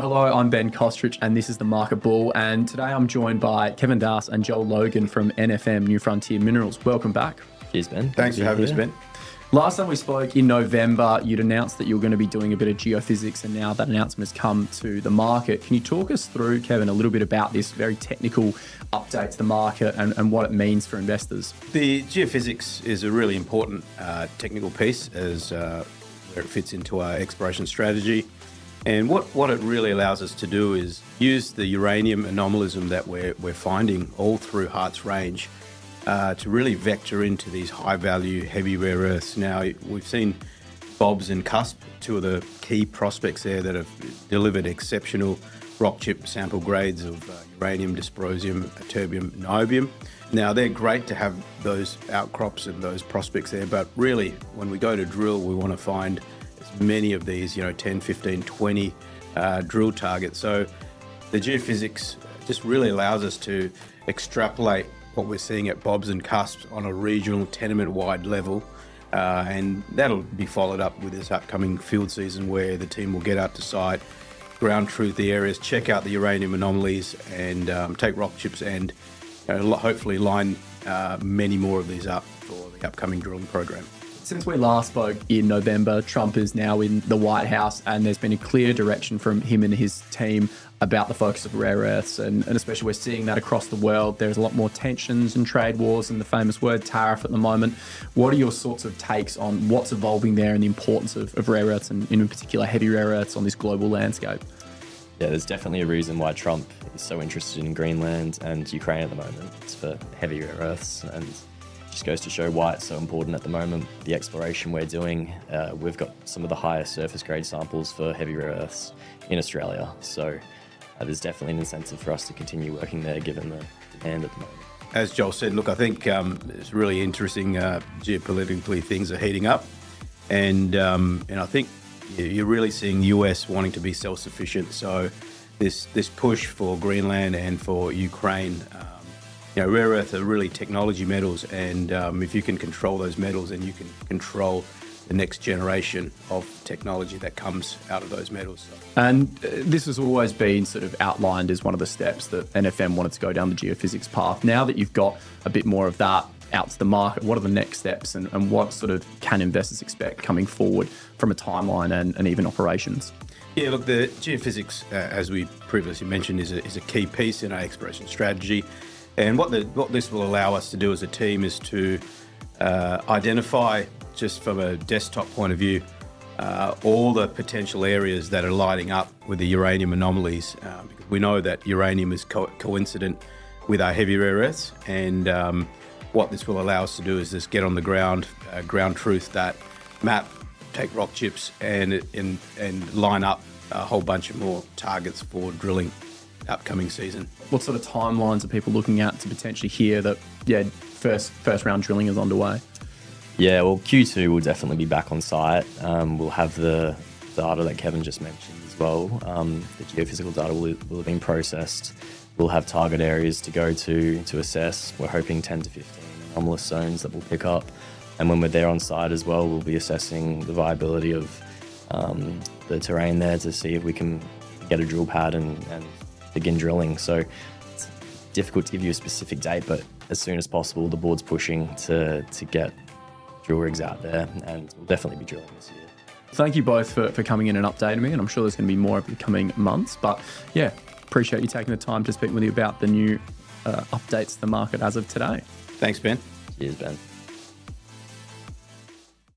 Hello, I'm Ben Kostrich and this is The Market Bull, and today I'm joined by Kevin Das and Joel Logan from NFM New Frontier Minerals. Welcome back. Cheers, Ben. Thanks for having us, Ben. Last time we spoke in November, you'd announced that you were going to be doing a bit of geophysics, and now that announcement has come to the market. Can you talk us through, Kevin, a little bit about this very technical update to the market and what it means for investors? The geophysics is a really important technical piece as where it fits into our exploration strategy. And what it really allows us to do is use the uranium anomalism that we're finding all through Harts Range to really vector into these high-value heavy rare earths. Now, we've seen Bobs and Cusp, two of the key prospects there that have delivered exceptional rock chip sample grades of uranium, dysprosium, terbium, niobium. Now, they're great to have those outcrops and those prospects there, but really, when we go to drill, we want to find as many of these, 10, 15, 20 drill targets. So the geophysics just really allows us to extrapolate what we're seeing at Bobs and Cusps on a regional tenement-wide level. And that'll be followed up with this upcoming field season where the team will get out to site, ground truth the areas, check out the uranium anomalies, and take rock chips and hopefully line many more of these up for the upcoming drilling program. Since we last spoke in November, Trump is now in the White House, and there's been a clear direction from him and his team about the focus of rare earths, and especially we're seeing that across the world. There's a lot more tensions and trade wars and the famous word tariff at the moment. What are your sorts of takes on what's evolving there and the importance of rare earths, and in particular heavy rare earths on this global landscape? Yeah, there's definitely a reason why Trump is so interested in Greenland and Ukraine at the moment. It's for heavy rare earths, and just goes to show why it's so important at the moment. The exploration we're doing, we've got some of the highest surface grade samples for heavy rare earths in Australia. So there's definitely an incentive for us to continue working there given the demand at the moment. As Joel said, look, I think it's really interesting. Geopolitically, things are heating up, and I think you're really seeing the US wanting to be self-sufficient. So this push for Greenland and for Ukraine. Rare earth are really technology metals, and if you can control those metals, then you can control the next generation of technology that comes out of those metals. And this has always been sort of outlined as one of the steps that NFM wanted to go down the geophysics path. Now that you've got a bit more of that out to the market, what are the next steps, and what sort of can investors expect coming forward from a timeline and even operations? Yeah, look, the geophysics, as we previously mentioned, is a key piece in our exploration strategy. And what this will allow us to do as a team is to identify, just from a desktop point of view, all the potential areas that are lighting up with the uranium anomalies. Because we know that uranium is coincident with our heavy rare earths, and what this will allow us to do is just get on the ground truth that map, take rock chips, and line up a whole bunch of more targets for drilling upcoming season. What sort of timelines are people looking at to potentially hear that, first round drilling is underway? Yeah, well, Q2 will definitely be back on site. We'll have the data that Kevin just mentioned as well. The geophysical data will have been processed. We'll have target areas to go to assess. We're hoping 10 to 15 anomalous zones that we'll pick up. And when we're there on site as well, we'll be assessing the viability of the terrain there to see if we can get a drill pad and begin drilling. So it's difficult to give you a specific date, but as soon as possible, the board's pushing to get drill rigs out there, and we'll definitely be drilling this year. Thank you both for coming in and updating me, and I'm sure there's going to be more over the coming months. But yeah, appreciate you taking the time to speak with you about the new updates to the market as of today. Thanks, Ben. Cheers, Ben.